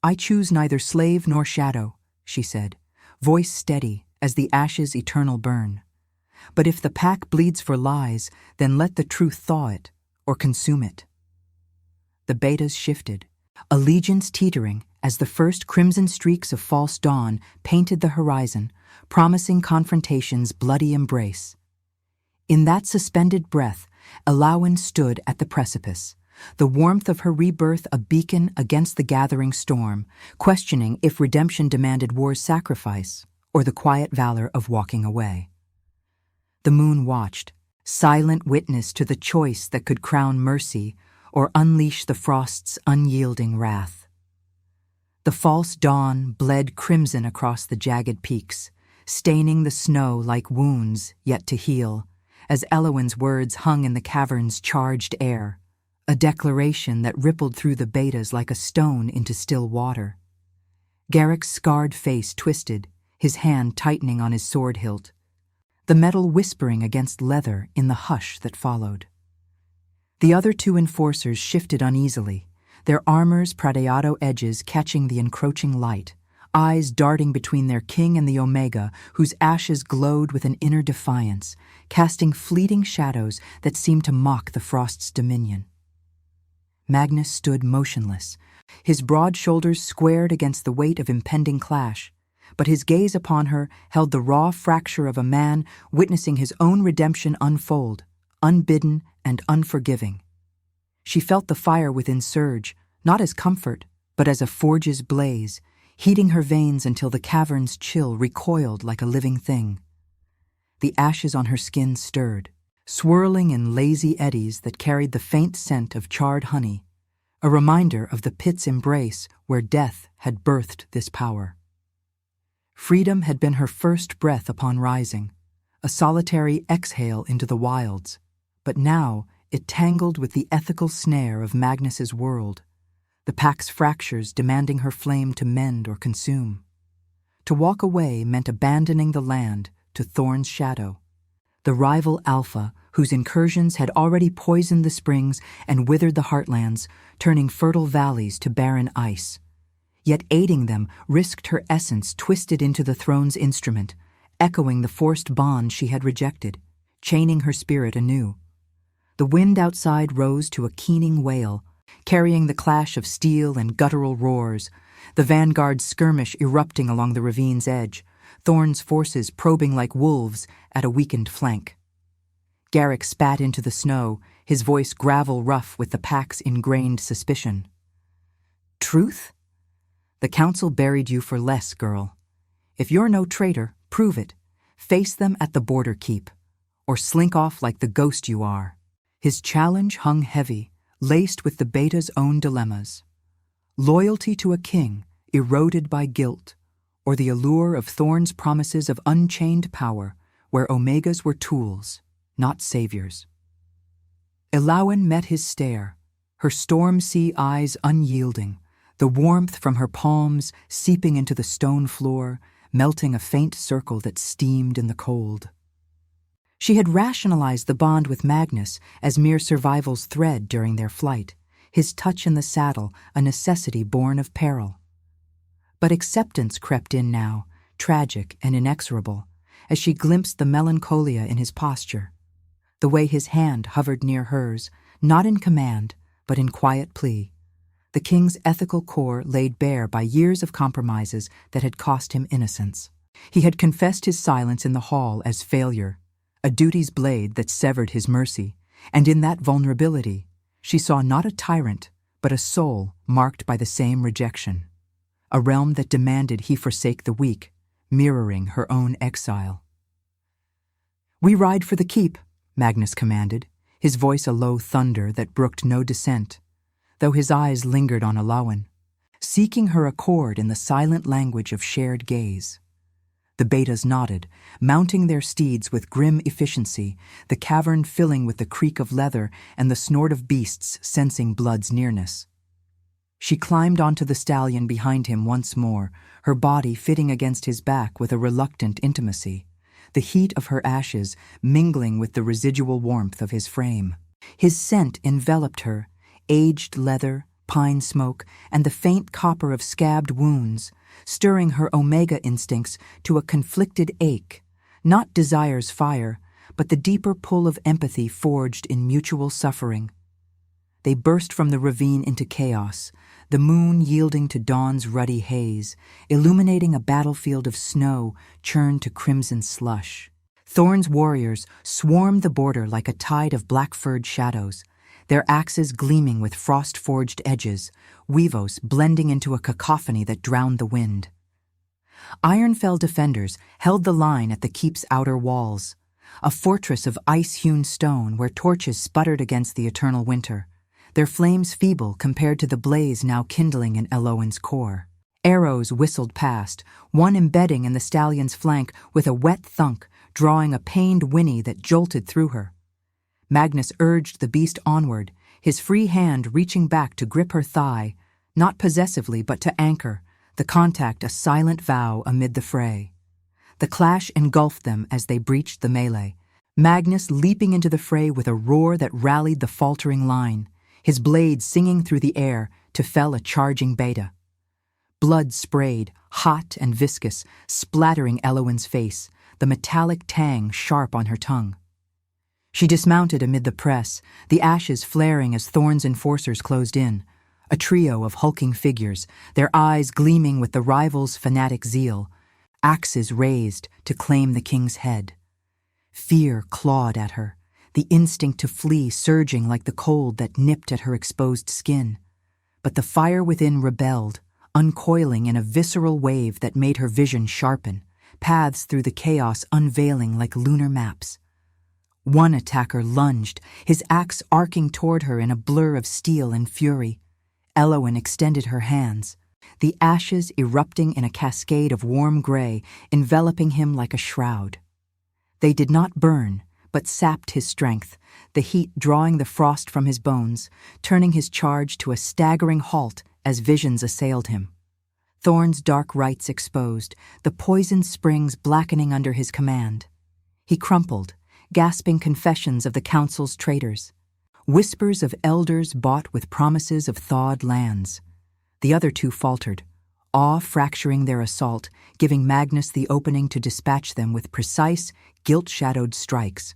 "I choose neither slave nor shadow," she said, voice steady as the ashes eternal burn. "But if the pack bleeds for lies, then let the truth thaw it, or consume it." The betas shifted, allegiance teetering as the first crimson streaks of false dawn painted the horizon, promising confrontation's bloody embrace. In that suspended breath, Elowen stood at the precipice, the warmth of her rebirth a beacon against the gathering storm, questioning if redemption demanded war's sacrifice or the quiet valor of walking away. The moon watched, silent witness to the choice that could crown mercy or unleash the frost's unyielding wrath. The false dawn bled crimson across the jagged peaks, staining the snow like wounds yet to heal, as Elowen's words hung in the cavern's charged air, a declaration that rippled through the betas like a stone into still water. Garrick's scarred face twisted, his hand tightening on his sword hilt, the metal whispering against leather in the hush that followed. The other two enforcers shifted uneasily, their armor's pradeado edges catching the encroaching light, eyes darting between their king and the Omega, whose ashes glowed with an inner defiance, casting fleeting shadows that seemed to mock the frost's dominion. Magnus stood motionless, his broad shoulders squared against the weight of impending clash, but his gaze upon her held the raw fracture of a man witnessing his own redemption unfold, unbidden and unforgiving. She felt the fire within surge, not as comfort, but as a forge's blaze, heating her veins until the cavern's chill recoiled like a living thing. The ashes on her skin stirred, swirling in lazy eddies that carried the faint scent of charred honey, a reminder of the pit's embrace where death had birthed this power. Freedom had been her first breath upon rising, a solitary exhale into the wilds, but now it tangled with the ethical snare of Magnus's world, the pack's fractures demanding her flame to mend or consume. To walk away meant abandoning the land to Thorn's shadow, the rival alpha whose incursions had already poisoned the springs and withered the heartlands, turning fertile valleys to barren ice. Yet aiding them risked her essence twisted into the throne's instrument, echoing the forced bond she had rejected, chaining her spirit anew. The wind outside rose to a keening wail, carrying the clash of steel and guttural roars, the vanguard's skirmish erupting along the ravine's edge, Thorn's forces probing like wolves at a weakened flank. Garrick spat into the snow, his voice gravel rough with the pack's ingrained suspicion. Truth? The council buried you for less, girl. If you're no traitor, prove it. Face them at the border keep, or slink off like the ghost you are. His challenge hung heavy, laced with the beta's own dilemmas. Loyalty to a king, eroded by guilt, or the allure of Thorn's promises of unchained power, where Omegas were tools, not saviors. Elawan met his stare, her storm-sea eyes unyielding, the warmth from her palms seeping into the stone floor, melting a faint circle that steamed in the cold. She had rationalized the bond with Magnus as mere survival's thread during their flight, his touch in the saddle a necessity born of peril. But acceptance crept in now, tragic and inexorable, as she glimpsed the melancholia in his posture, the way his hand hovered near hers, not in command, but in quiet plea. The king's ethical core laid bare by years of compromises that had cost him innocence. He had confessed his silence in the hall as failure, a duty's blade that severed his mercy, and in that vulnerability, she saw not a tyrant, but a soul marked by the same rejection, a realm that demanded he forsake the weak, mirroring her own exile. "We ride for the keep," Magnus commanded, his voice a low thunder that brooked no dissent, though his eyes lingered on Elawan, seeking her accord in the silent language of shared gaze. The betas nodded, mounting their steeds with grim efficiency, the cavern filling with the creak of leather and the snort of beasts sensing blood's nearness. She climbed onto the stallion behind him once more, her body fitting against his back with a reluctant intimacy, the heat of her ashes mingling with the residual warmth of his frame. His scent enveloped her, aged leather, pine smoke, and the faint copper of scabbed wounds, stirring her Omega instincts to a conflicted ache, not desire's fire, but the deeper pull of empathy forged in mutual suffering. They burst from the ravine into chaos, the moon yielding to dawn's ruddy haze, illuminating a battlefield of snow churned to crimson slush. Thorn's warriors swarmed the border like a tide of black-furred shadows, their axes gleaming with frost-forged edges, weavos blending into a cacophony that drowned the wind. Iron-fell defenders held the line at the keep's outer walls, a fortress of ice-hewn stone where torches sputtered against the eternal winter, their flames feeble compared to the blaze now kindling in Elawan's core. Arrows whistled past, one embedding in the stallion's flank with a wet thunk, drawing a pained whinny that jolted through her. Magnus urged the beast onward, his free hand reaching back to grip her thigh, not possessively but to anchor, the contact a silent vow amid the fray. The clash engulfed them as they breached the melee, Magnus leaping into the fray with a roar that rallied the faltering line, his blade singing through the air to fell a charging beta. Blood sprayed, hot and viscous, splattering Elowen's face, the metallic tang sharp on her tongue. She dismounted amid the press, the ashes flaring as Thorn's enforcers closed in, a trio of hulking figures, their eyes gleaming with the rivals' fanatic zeal, axes raised to claim the king's head. Fear clawed at her, the instinct to flee surging like the cold that nipped at her exposed skin. But the fire within rebelled, uncoiling in a visceral wave that made her vision sharpen, paths through the chaos unveiling like lunar maps. One attacker lunged, his axe arcing toward her in a blur of steel and fury. Elowen extended her hands, the ashes erupting in a cascade of warm gray, enveloping him like a shroud. They did not burn, but sapped his strength, the heat drawing the frost from his bones, turning his charge to a staggering halt as visions assailed him. Thorn's dark rites exposed, the poisoned springs blackening under his command. He crumpled, gasping confessions of the council's traitors, whispers of elders bought with promises of thawed lands. The other two faltered, awe fracturing their assault, giving Magnus the opening to dispatch them with precise, guilt-shadowed strikes.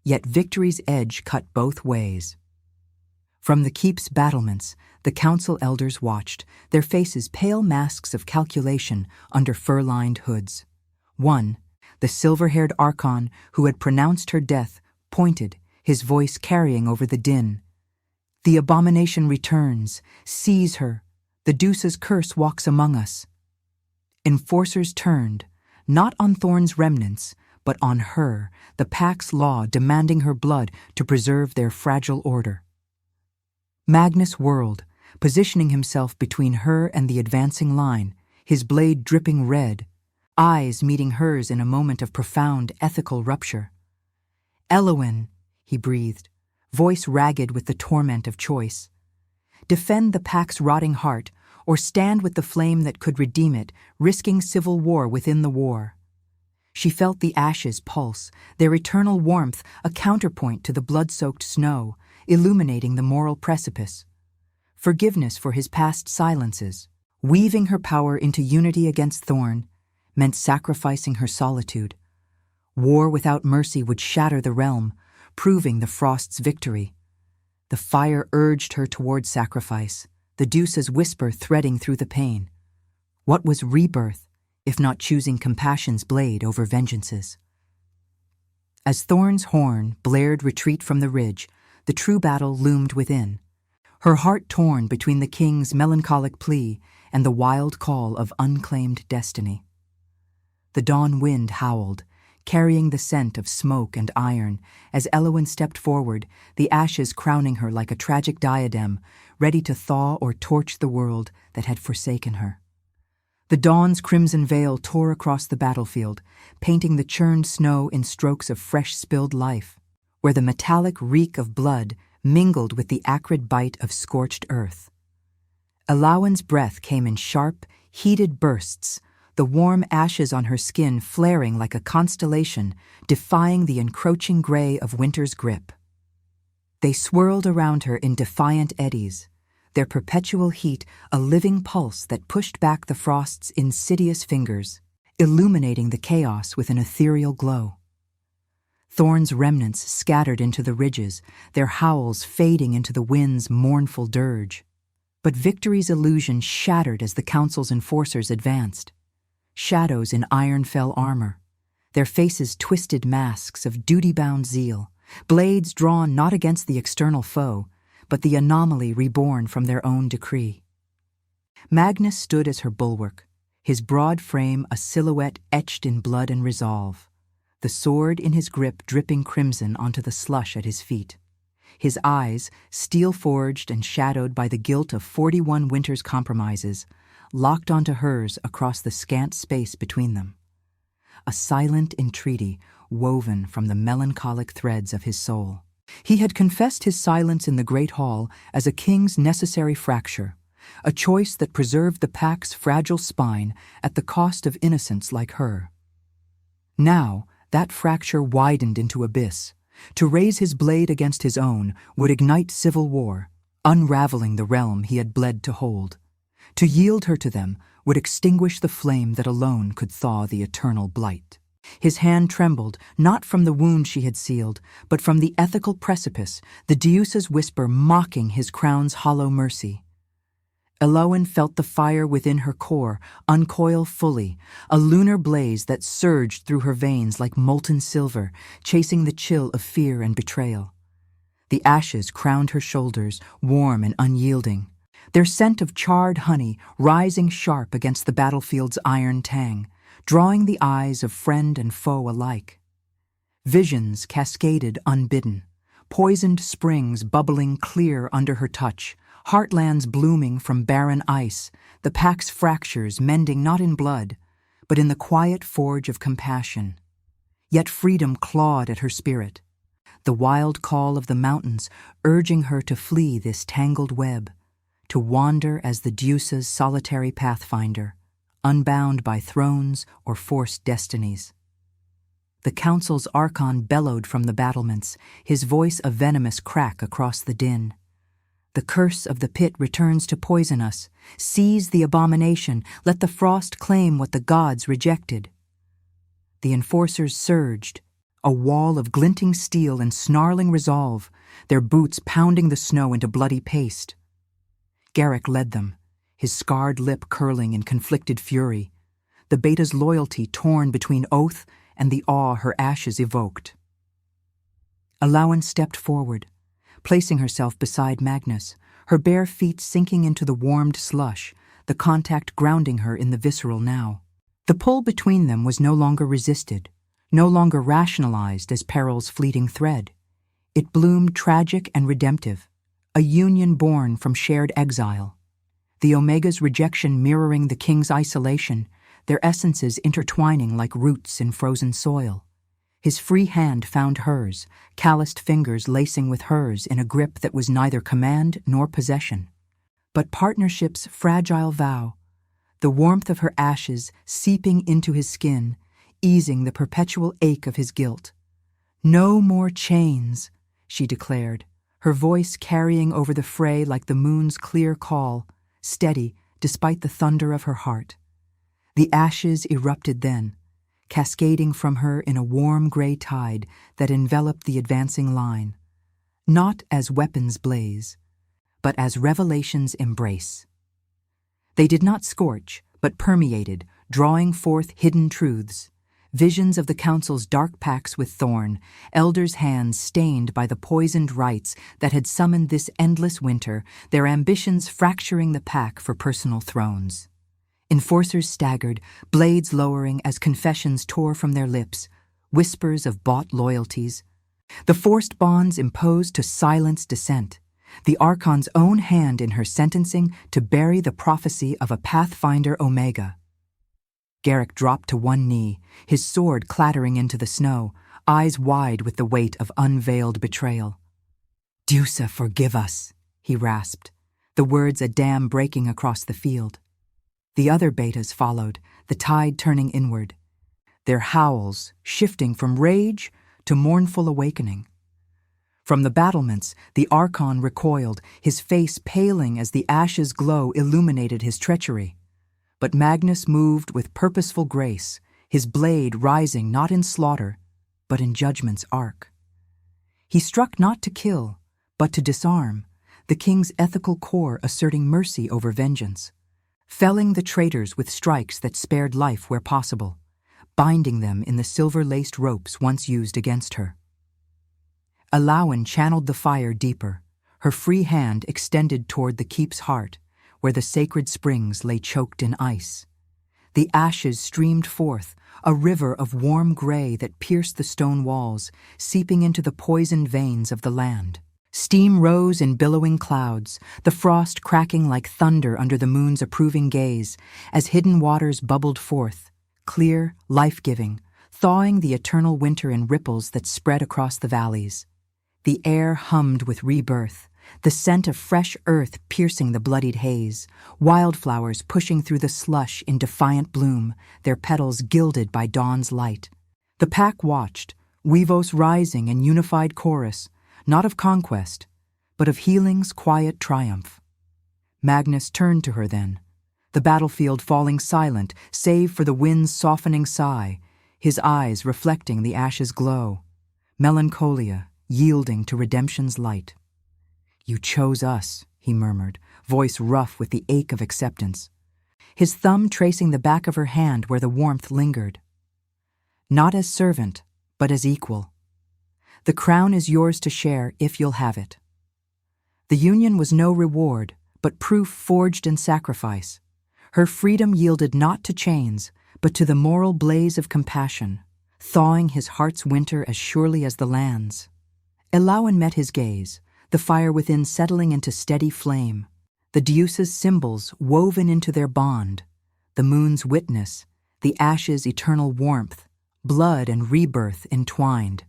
Yet victory's edge cut both ways. From the keep's battlements, the council elders watched, their faces pale masks of calculation under fur-lined hoods. One, the silver-haired Archon who had pronounced her death, pointed, his voice carrying over the din. "The abomination returns. Seize her. The Deuce's curse walks among us." Enforcers turned, not on Thorn's remnants, but on her, the Pack's law demanding her blood to preserve their fragile order. Magnus whirled, positioning himself between her and the advancing line, his blade dripping red, eyes meeting hers in a moment of profound ethical rupture. "Elowen," he breathed, voice ragged with the torment of choice. Defend the Pack's rotting heart, or stand with the flame that could redeem it, risking civil war within the war. She felt the ashes pulse, their eternal warmth a counterpoint to the blood-soaked snow, illuminating the moral precipice. Forgiveness for his past silences, weaving her power into unity against Thorn, meant sacrificing her solitude. War without mercy would shatter the realm, proving the Frost's victory. The fire urged her toward sacrifice, the Deuce's whisper threading through the pain. What was rebirth, if not choosing compassion's blade over vengeance's? As Thorn's horn blared retreat from the ridge, the true battle loomed within, her heart torn between the king's melancholic plea and the wild call of unclaimed destiny. The dawn wind howled, carrying the scent of smoke and iron, as Elowen stepped forward, the ashes crowning her like a tragic diadem, ready to thaw or torch the world that had forsaken her. The dawn's crimson veil tore across the battlefield, painting the churned snow in strokes of fresh spilled life, where the metallic reek of blood mingled with the acrid bite of scorched earth. Elowen's breath came in sharp, heated bursts, the warm ashes on her skin flaring like a constellation, defying the encroaching gray of winter's grip. They swirled around her in defiant eddies, their perpetual heat a living pulse that pushed back the Frost's insidious fingers, illuminating the chaos with an ethereal glow. Thorn's remnants scattered into the ridges, their howls fading into the wind's mournful dirge. But victory's illusion shattered as the council's enforcers advanced. Shadows in iron-fell armor, their faces twisted masks of duty-bound zeal, blades drawn not against the external foe, but the anomaly reborn from their own decree. Magnus stood as her bulwark, his broad frame a silhouette etched in blood and resolve, the sword in his grip dripping crimson onto the slush at his feet. His eyes, steel-forged and shadowed by the guilt of 41 winter's compromises, locked onto hers across the scant space between them. A silent entreaty woven from the melancholic threads of his soul. He had confessed his silence in the Great Hall as a king's necessary fracture, a choice that preserved the pack's fragile spine at the cost of innocence like her. Now, that fracture widened into abyss. To raise his blade against his own would ignite civil war, unraveling the realm he had bled to hold. To yield her to them would extinguish the flame that alone could thaw the eternal blight. His hand trembled, not from the wound she had sealed, but from the ethical precipice, the Deuce's whisper mocking his crown's hollow mercy. Elowen felt the fire within her core uncoil fully, a lunar blaze that surged through her veins like molten silver, chasing the chill of fear and betrayal. The ashes crowned her shoulders, warm and unyielding, their scent of charred honey rising sharp against the battlefield's iron tang, drawing the eyes of friend and foe alike. Visions cascaded unbidden, poisoned springs bubbling clear under her touch, heartlands blooming from barren ice, the pack's fractures mending not in blood, but in the quiet forge of compassion. Yet freedom clawed at her spirit, the wild call of the mountains urging her to flee this tangled web, to wander as the Deuce's solitary Pathfinder, unbound by thrones or forced destinies. The council's archon bellowed from the battlements, his voice a venomous crack across the din. The curse of the pit returns to poison us. Seize the abomination, let the frost claim what the gods rejected. The enforcers surged, a wall of glinting steel and snarling resolve, their boots pounding the snow into bloody paste. Garrick led them, his scarred lip curling in conflicted fury, the beta's loyalty torn between oath and the awe her ashes evoked. Elowen stepped forward, placing herself beside Magnus, her bare feet sinking into the warmed slush, the contact grounding her in the visceral now. The pull between them was no longer resisted, no longer rationalized as peril's fleeting thread. It bloomed tragic and redemptive, a union born from shared exile. The Omega's rejection mirroring the king's isolation, their essences intertwining like roots in frozen soil. His free hand found hers, calloused fingers lacing with hers in a grip that was neither command nor possession, but partnership's fragile vow, the warmth of her ashes seeping into his skin, easing the perpetual ache of his guilt. "No more chains," she declared, her voice carrying over the fray like the moon's clear call, steady despite the thunder of her heart. The ashes erupted then, cascading from her in a warm gray tide that enveloped the advancing line, not as weapons blaze, but as revelation's embrace. They did not scorch, but permeated, drawing forth hidden truths, visions of the council's dark pacts with thorn, elders' hands stained by the poisoned rites that had summoned this endless winter, their ambitions fracturing the pack for personal thrones. Enforcers staggered, blades lowering as confessions tore from their lips, whispers of bought loyalties. The forced bonds imposed to silence dissent, the Archon's own hand in her sentencing to bury the prophecy of a Pathfinder Omega. Garrick dropped to one knee, his sword clattering into the snow, eyes wide with the weight of unveiled betrayal. "Deuce, forgive us," he rasped, the words a dam breaking across the field. The other betas followed, the tide turning inward, their howls shifting from rage to mournful awakening. From the battlements, the Archon recoiled, his face paling as the ashes' glow illuminated his treachery. But Magnus moved with purposeful grace, his blade rising not in slaughter, but in judgment's arc. He struck not to kill, but to disarm, the king's ethical core asserting mercy over vengeance, felling the traitors with strikes that spared life where possible, binding them in the silver-laced ropes once used against her. Elowen channeled the fire deeper, her free hand extended toward the keep's heart, where the sacred springs lay choked in ice. The ashes streamed forth, a river of warm gray that pierced the stone walls, seeping into the poisoned veins of the land. Steam rose in billowing clouds, the frost cracking like thunder under the moon's approving gaze, as hidden waters bubbled forth, clear, life-giving, thawing the eternal winter in ripples that spread across the valleys. The air hummed with rebirth, the scent of fresh earth piercing the bloodied haze, wildflowers pushing through the slush in defiant bloom, their petals gilded by dawn's light. The pack watched, Weavos rising in unified chorus, not of conquest, but of healing's quiet triumph. Magnus turned to her then, the battlefield falling silent save for the wind's softening sigh, his eyes reflecting the ashes' glow, melancholia yielding to redemption's light. "You chose us," he murmured, voice rough with the ache of acceptance, his thumb tracing the back of her hand where the warmth lingered. "Not as servant, but as equal. The crown is yours to share if you'll have it." The union was no reward, but proof forged in sacrifice. Her freedom yielded not to chains, but to the moral blaze of compassion, thawing his heart's winter as surely as the land's. Elawan met his gaze, the fire within settling into steady flame, the Deuce's symbols woven into their bond, the moon's witness, the ashes' eternal warmth, blood and rebirth entwined.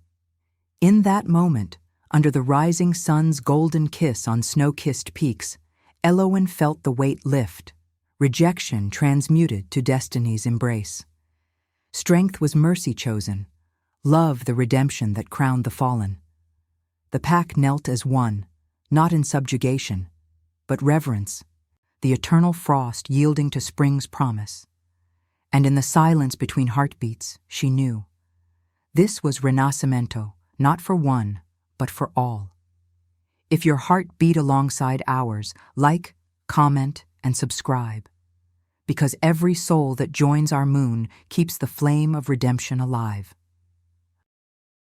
In that moment, under the rising sun's golden kiss on snow-kissed peaks, Elowen felt the weight lift, rejection transmuted to destiny's embrace. Strength was mercy chosen, love the redemption that crowned the fallen. The pack knelt as one, not in subjugation, but reverence, the eternal frost yielding to spring's promise. And in the silence between heartbeats, she knew. This was Renacimento, not for one, but for all. If your heart beat alongside ours, like, comment, and subscribe. Because every soul that joins our moon keeps the flame of redemption alive.